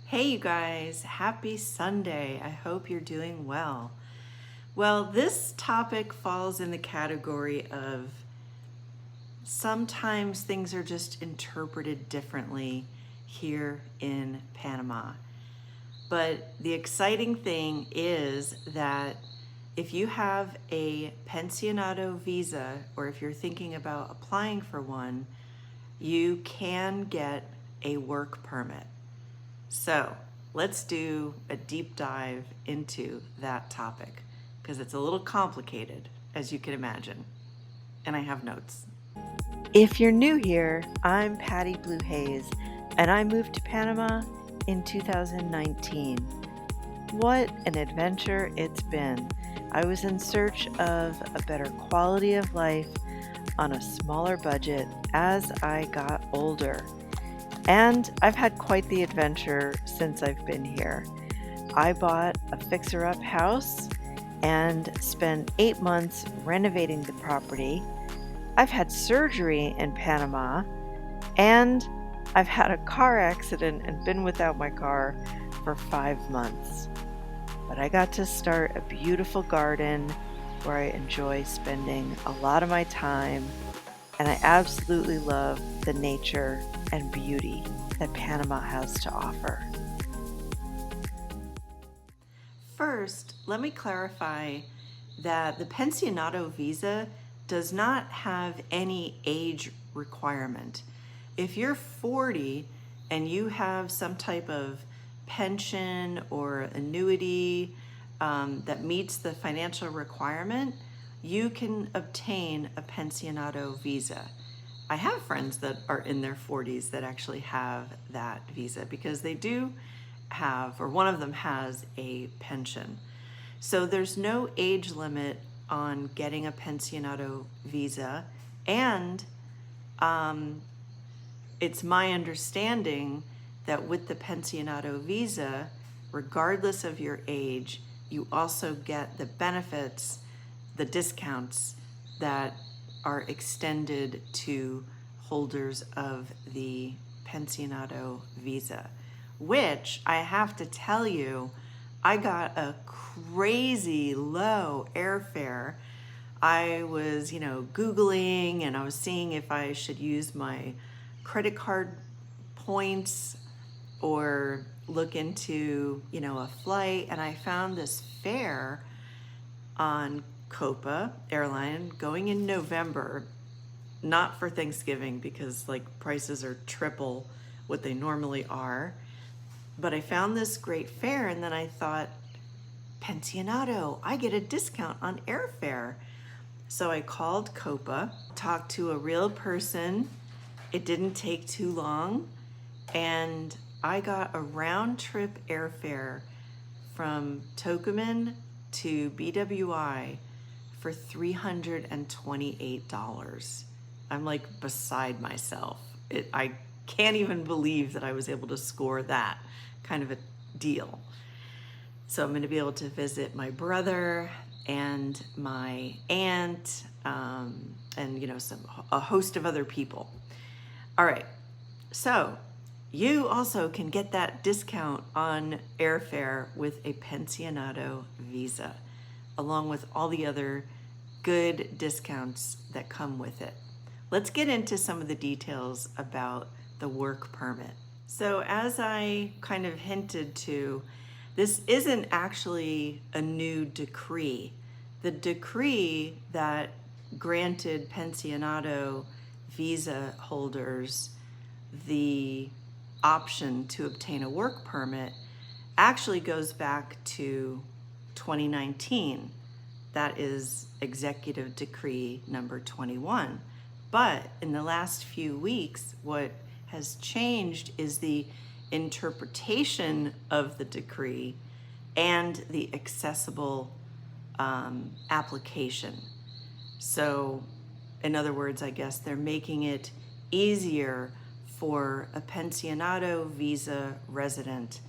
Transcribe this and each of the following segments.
Hey you guys, happy Sunday. I hope you're doing well. Well, this topic falls in the category of sometimes things are just interpreted differently here in Panama. But the exciting thing is that if you have a Pensionado visa, or if you're thinking about applying for one, you can get a work permit. So let's do a deep dive into that topic because it's a little complicated, as you can imagine. And I have notes. If you're new here, I'm Patty Blue Hayes, and I moved to Panama in 2019. What an adventure it's been. I was in search of a better quality of life on a smaller budget as I got older. And I've had quite the adventure since I've been here. I bought a fixer-up house and spent 8 months renovating the property. I've had surgery in Panama, and I've had a car accident and been without my car for 5 months. But I got to start a beautiful garden where I enjoy spending a lot of my time, and I absolutely love the nature and beauty that Panama has to offer. First, let me clarify that the Pensionado visa does not have any age requirement. If you're 40 and you have some type of pension or annuity that meets the financial requirement, you can obtain a Pensionado visa. I have friends that are in their 40s that actually have that visa because they do have, or one of them has, a pension. So there's no age limit on getting a Pensionado visa, and it's my understanding that with the Pensionado visa, regardless of your age, you also get the benefits, the discounts that are extended to holders of the Pensionado visa, which I have to tell you, I got a crazy low airfare. I was, Googling, and I was seeing if I should use my credit card points or look into, a flight, and I found this fare on Copa airline going in November, not for Thanksgiving because prices are triple what they normally are. But I found this great fare, and then I thought, Pensionado, I get a discount on airfare. So I called Copa, talked to a real person. It didn't take too long, and I got a round trip airfare from Tocumen to BWI for $328. I'm beside myself. I can't even believe that I was able to score that kind of a deal. So I'm going to be able to visit my brother and my aunt, and a host of other people. All right, so you also can get that discount on airfare with a Pensionado visa, along with all the other good discounts that come with it. Let's get into some of the details about the work permit. So as I kind of hinted to, this isn't actually a new decree. The decree that granted Pensionado visa holders the option to obtain a work permit actually goes back to 2019. That is Executive Decree number 21. But in the last few weeks, what has changed is the interpretation of the decree and the accessible application. So, in other words, I guess they're making it easier for a Pensionado visa resident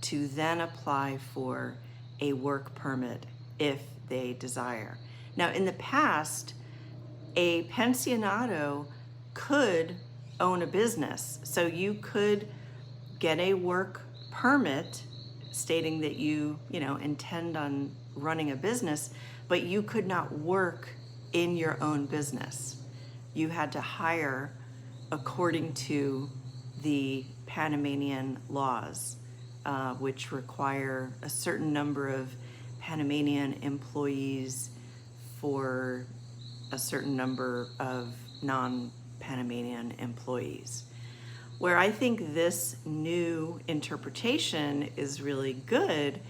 to then apply for a work permit if they desire. Now, in the past, a Pensionado could own a business. So you could get a work permit stating that you intend on running a business, but you could not work in your own business. You had to hire according to the Panamanian laws, which require a certain number of Panamanian employees for a certain number of non-Panamanian employees. Where I think this new interpretation is really good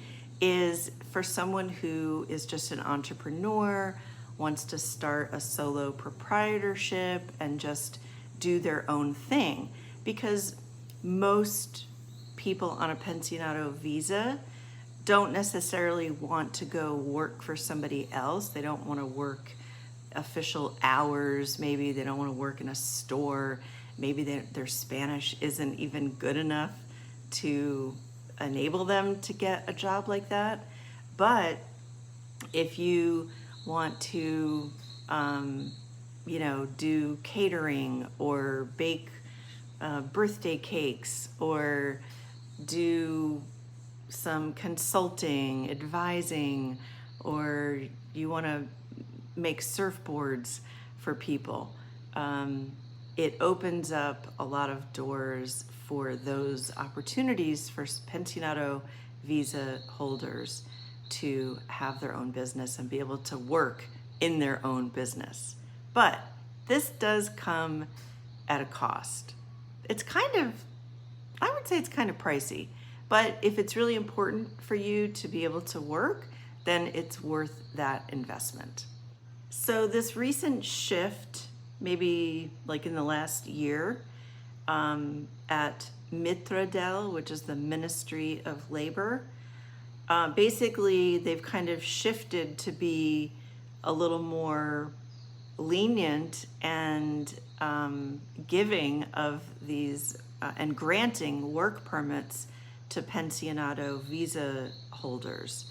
is for someone who is just an entrepreneur, wants to start a solo proprietorship and just do their own thing. Because most people on a Pensionado visa don't necessarily want to go work for somebody else. They don't want to work official hours. Maybe they don't want to work in a store. Maybe their Spanish isn't even good enough to enable them to get a job like that. But if you want to, do catering or bake birthday cakes or do some consulting, advising, or you want to make surfboards for people, it opens up a lot of doors for those opportunities for Pensionado visa holders to have their own business and be able to work in their own business. But this does come at a cost. It's I would say it's kind of pricey, but if it's really important for you to be able to work, then it's worth that investment. So this recent shift, maybe like in the last year, at Mitradel, which is the Ministry of Labor, basically they've kind of shifted to be a little more lenient and giving of these and granting work permits to Pensionado visa holders.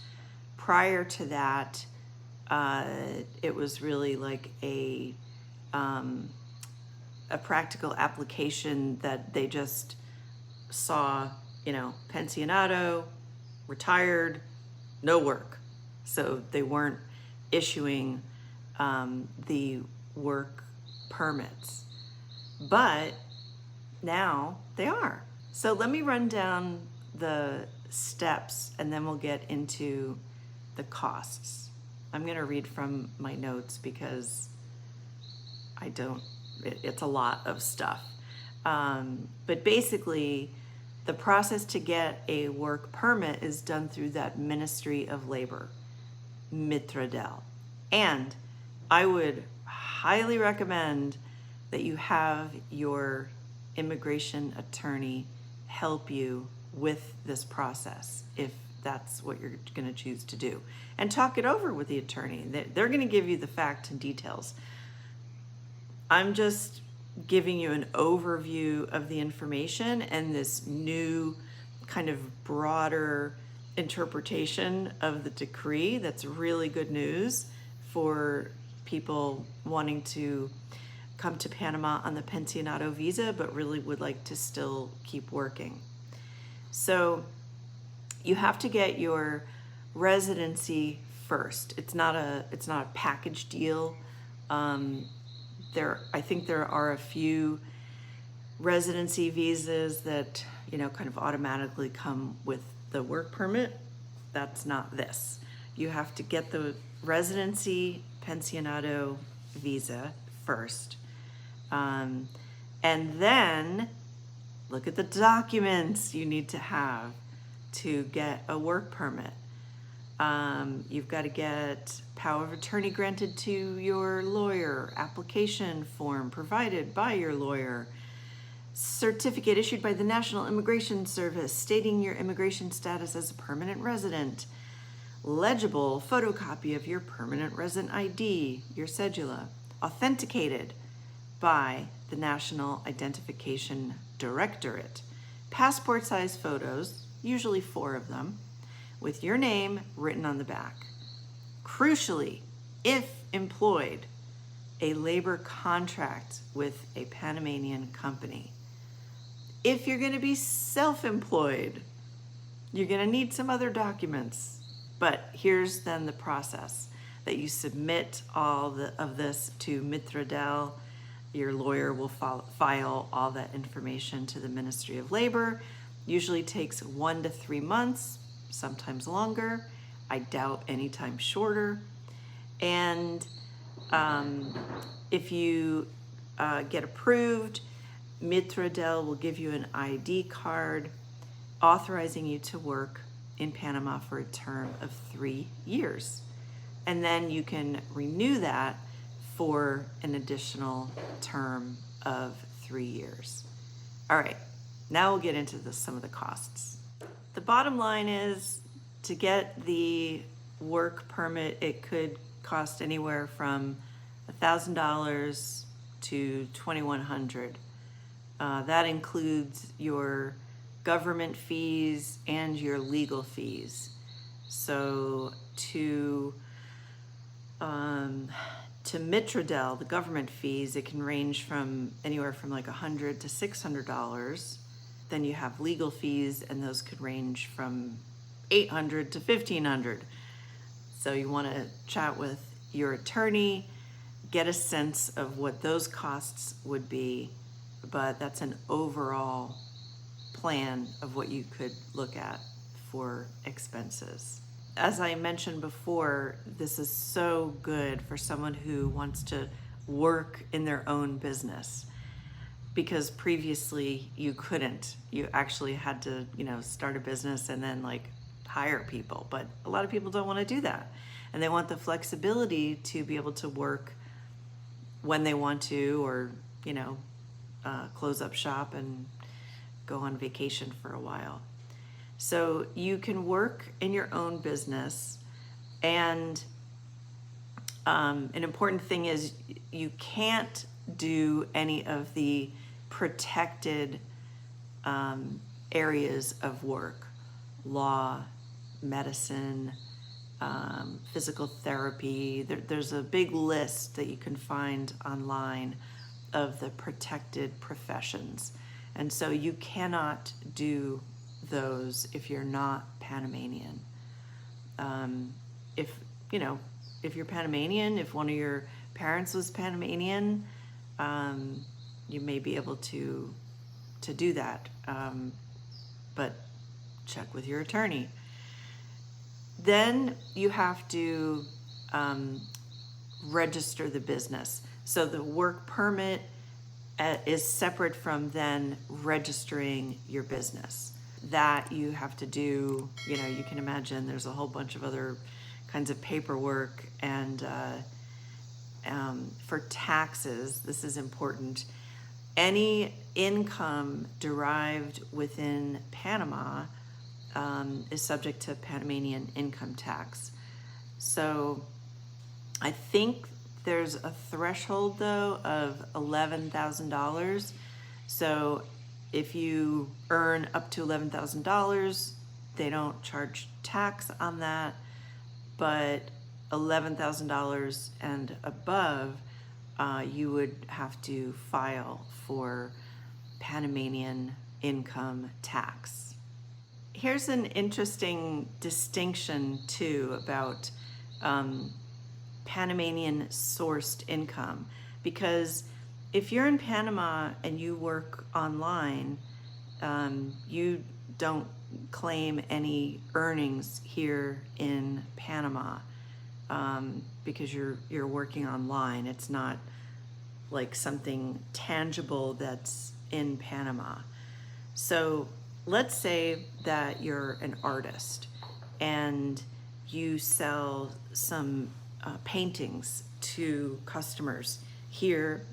Prior to that, it was really like a practical application that they just saw, Pensionado, retired, no work. So they weren't issuing the work permits. But now they are. So let me run down the steps and then we'll get into the costs. I'm going to read from my notes because it's a lot of stuff. But basically, the process to get a work permit is done through that Ministry of Labor, Mitradel. And I would highly recommend that you have your immigration attorney help you with this process if that's what you're going to choose to do. And talk it over with the attorney. They're going to give you the facts and details. I'm just giving you an overview of the information and this new kind of broader interpretation of the decree. That's really good news for people wanting to come to Panama on the Pensionado visa, but really would like to still keep working. So you have to get your residency first. It's not a package deal. I think there are a few residency visas that kind of automatically come with the work permit. That's not this. You have to get the residency Pensionado visa first, and then look at the documents you need to have to get a work permit. You've got to get power of attorney granted to your lawyer, application form provided by your lawyer, certificate issued by the National Immigration Service stating your immigration status as a permanent resident, legible photocopy of your permanent resident ID, your cedula, authenticated by the National Identification Directorate, passport-size photos, usually 4 of them, with your name written on the back. Crucially, if employed, a labor contract with a Panamanian company. If you're going to be self-employed, You're gonna need some other documents, but here's then the process that you submit all of this to 𝐏𝐚𝐧𝐬. Your lawyer will file all that information to the Ministry of Labor. Usually takes 1 to 3 months, sometimes longer. I doubt any time shorter. And if you get approved, 𝐏𝐚𝐧𝐬 will give you an ID card authorizing you to work in Panama for a term of 3 years. And then you can renew that for an additional term of 3 years. All right, now we'll get into some of the costs. The bottom line is, to get the work permit, it could cost anywhere from $1,000 to $2,100. That includes your government fees and your legal fees. So to 𝐏𝐚𝐧𝐬, the government fees, it can range from anywhere from like $100 to $600. Then you have legal fees, and those could range from $800 to $1,500. So you want to chat with your attorney, get a sense of what those costs would be, but that's an overall plan of what you could look at for expenses. As I mentioned before, this is so good for someone who wants to work in their own business, because previously you couldn't. You actually had to, start a business and then like hire people, but a lot of people don't want to do that. And they want the flexibility to be able to work when they want to, or, close up shop and go on vacation for a while. So you can work in your own business, and an important thing is you can't do any of the protected areas of work: law, medicine, physical therapy. There's a big list that you can find online of the protected professions. And so you cannot do those if you're not Panamanian. If you're Panamanian, if one of your parents was Panamanian, you may be able to do that, but check with your attorney. Then you have to register the business. So the work permit is separate from then registering your business. That you have to do, you can imagine there's a whole bunch of other kinds of paperwork. And for taxes, this is important. Any income derived within Panama is subject to Panamanian income tax. So I think there's a threshold though of $11,000. So if you earn up to $11,000, they don't charge tax on that, but $11,000 and above, you would have to file for Panamanian income tax. Here's an interesting distinction too about Panamanian sourced income, because if you're in Panama and you work online, you don't claim any earnings here in Panama because you're working online. It's not like something tangible that's in Panama. So let's say that you're an artist and you sell some paintings to customers here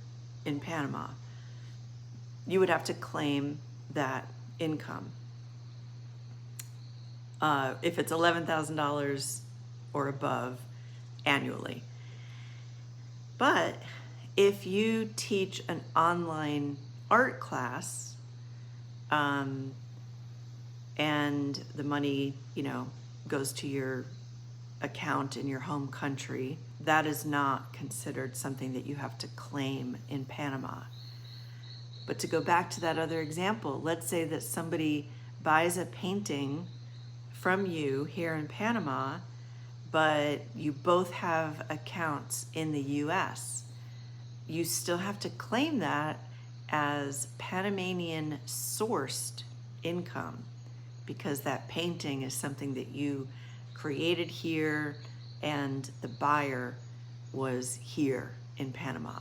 in Panama. You would have to claim that income. If it's $11,000 or above annually. But if you teach an online art class, and the money, goes to your account in your home country, that is not considered something that you have to claim in Panama. But to go back to that other example, let's say that somebody buys a painting from you here in Panama, but you both have accounts in the US, you still have to claim that as Panamanian sourced income, because that painting is something that you created here and the buyer was here in Panama.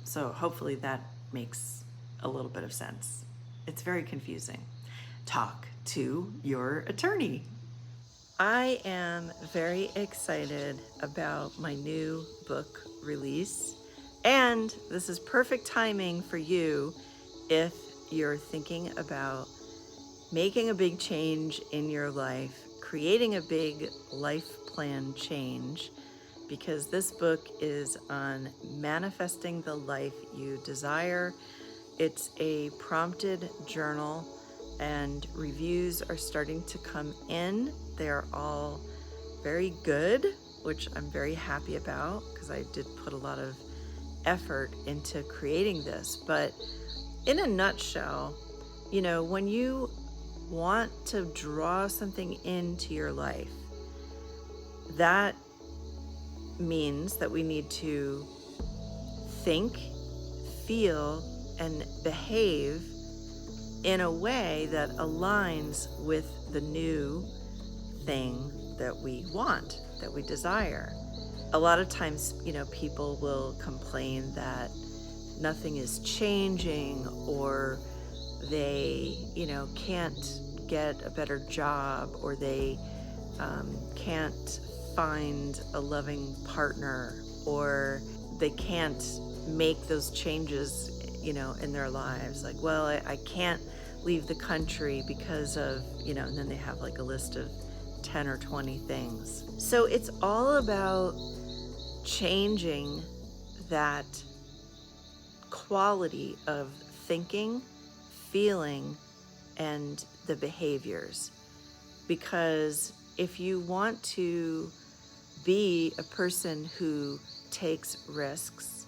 So hopefully that makes a little bit of sense. It's very confusing. Talk to your attorney. I am very excited about my new book release, and this is perfect timing for you if you're thinking about making a big change in your life, creating a big life plan change, because this book is on manifesting the life you desire. It's a prompted journal, and reviews are starting to come in. They're all very good, which I'm very happy about because I did put a lot of effort into creating this. But in a nutshell, you know, when you want to draw something into your life, that means that we need to think, feel, and behave in a way that aligns with the new thing that we want, that we desire. A lot of times, you know, people will complain that nothing is changing, or they, you know, can't get a better job, or they can't find a loving partner, or they can't make those changes, you know, in their lives. Like, well, I can't leave the country because of, you know, and then they have like a list of 10 or 20 things. So it's all about changing that quality of thinking, feeling, and the behaviors. Because if you want to be a person who takes risks,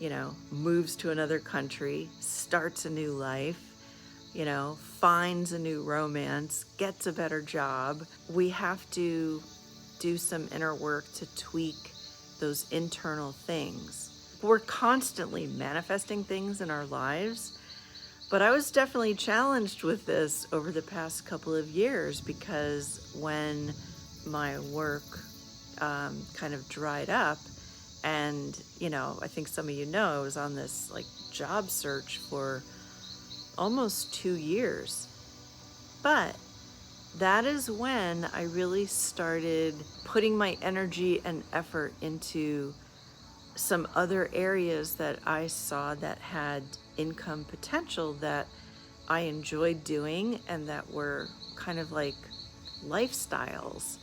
you know, moves to another country, starts a new life, you know, finds a new romance, gets a better job, we have to do some inner work to tweak those internal things. We're constantly manifesting things in our lives, but I was definitely challenged with this over the past couple of years, because when my work kind of dried up, and, you know, I think some of you know, I was on this like job search for almost 2 years. But that is when I really started putting my energy and effort into some other areas that I saw that had income potential, that I enjoyed doing, and that were kind of like lifestyles.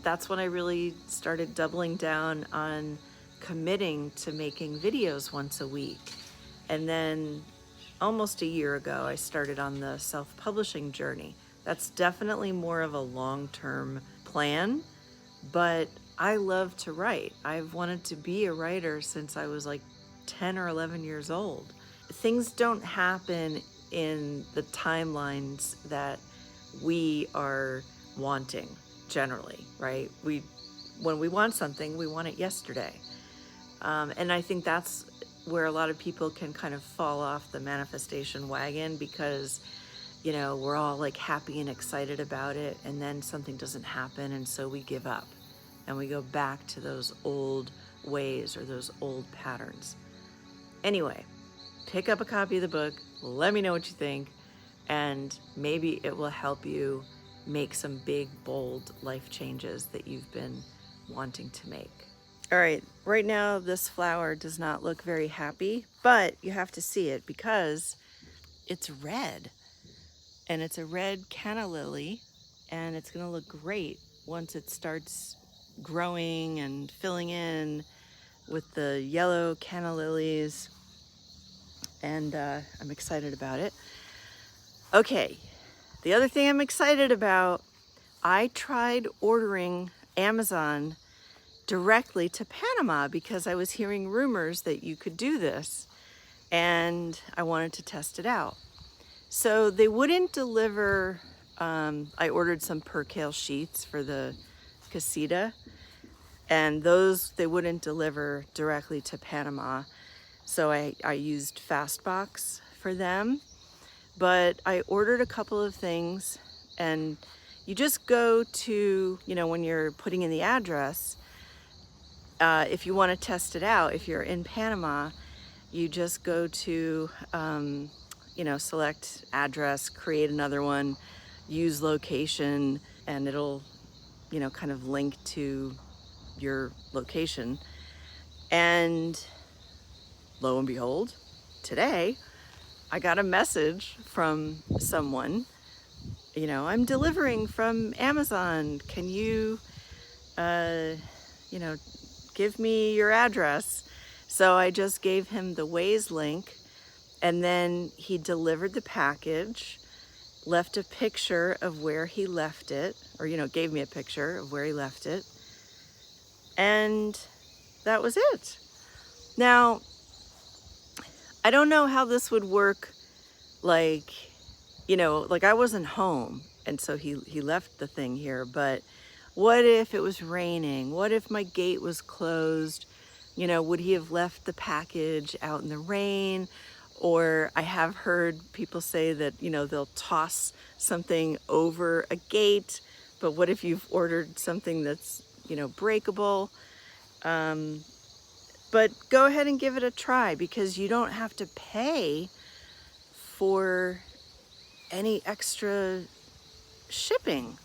That's when I really started doubling down on committing to making videos once a week. And then almost a year ago, I started on the self-publishing journey. That's definitely more of a long-term plan, but I love to write. I've wanted to be a writer since I was like 10 or 11 years old. Things don't happen in the timelines that we are wanting generally, right? When we want something, we want it yesterday. And I think that's where a lot of people can kind of fall off the manifestation wagon, because, you know, we're all like happy and excited about it, and then something doesn't happen, and so we give up and we go back to those old ways or those old patterns. Anyway, pick up a copy of the book, let me know what you think, and maybe it will help you make some big, bold life changes that you've been wanting to make. All right, right now this flower does not look very happy, but you have to see it because it's red, and it's a red canna lily, and it's gonna look great once it starts growing and filling in with the yellow canna lilies, and I'm excited about it. Okay, the other thing I'm excited about, I tried ordering Amazon directly to Panama because I was hearing rumors that you could do this, and I wanted to test it out. So they wouldn't deliver I ordered some percale sheets for the casita, and those, they wouldn't deliver directly to Panama. So I used Fastbox for them, but I ordered a couple of things, and you just go to, you know, when you're putting in the address, if you want to test it out, if you're in Panama, you just go to, you know, select address, create another one, use location, and it'll, you know, kind of link to your location. And lo and behold, today I got a message from someone, you know, I'm delivering from Amazon. Can you, you know, give me your address? So I just gave him the Waze link, and then he delivered the package, left a picture of where he left it, or, you know, gave me a picture of where he left it. And that was it. Now, I don't know how this would work, like, you know, like I wasn't home, and so he left the thing here, but what if it was raining? What if my gate was closed? You know, would he have left the package out in the rain? Or I have heard people say that, you know, they'll toss something over a gate, but what if you've ordered something that's, you know, breakable? But go ahead and give it a try, because you don't have to pay for any extra shipping.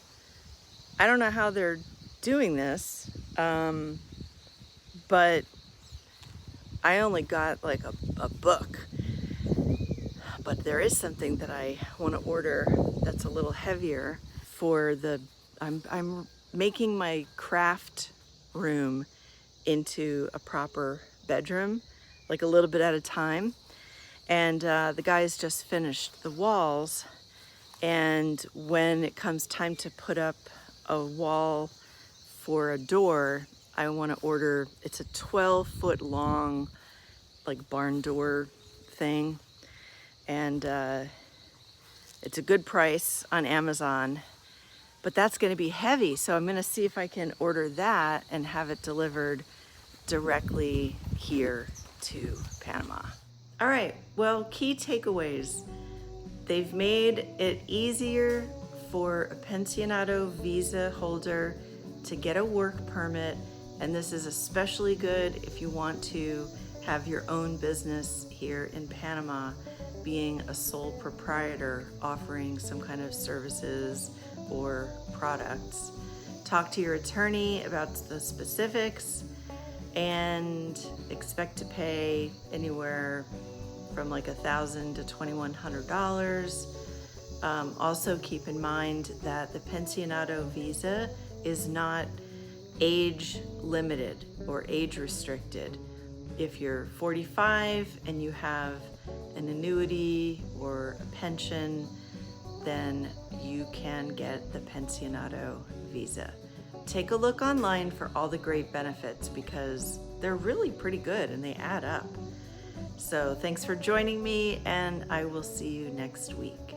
I don't know how they're doing this, but I only got like a book. But there is something that I want to order that's a little heavier for the, I'm making my craft room into a proper bedroom, like a little bit at a time. And the guys just finished the walls, and when it comes time to put up a wall for a door, I want to order, it's a 12-foot long, like barn door thing. And it's a good price on Amazon, but that's going to be heavy. So I'm going to see if I can order that and have it delivered directly here to Panama. All right, well, key takeaways. They've made it easier for a Pensionado visa holder to get a work permit, and this is especially good if you want to have your own business here in Panama, being a sole proprietor offering some kind of services or products. Talk to your attorney about the specifics, and expect to pay anywhere from like $1,000 to $2,100. Also keep in mind that the Pensionado visa is not age limited or age restricted. If you're 45 and you have an annuity or a pension, then you can get the Pensionado visa. Take a look online for all the great benefits, because they're really pretty good and they add up. So thanks for joining me, and I will see you next week.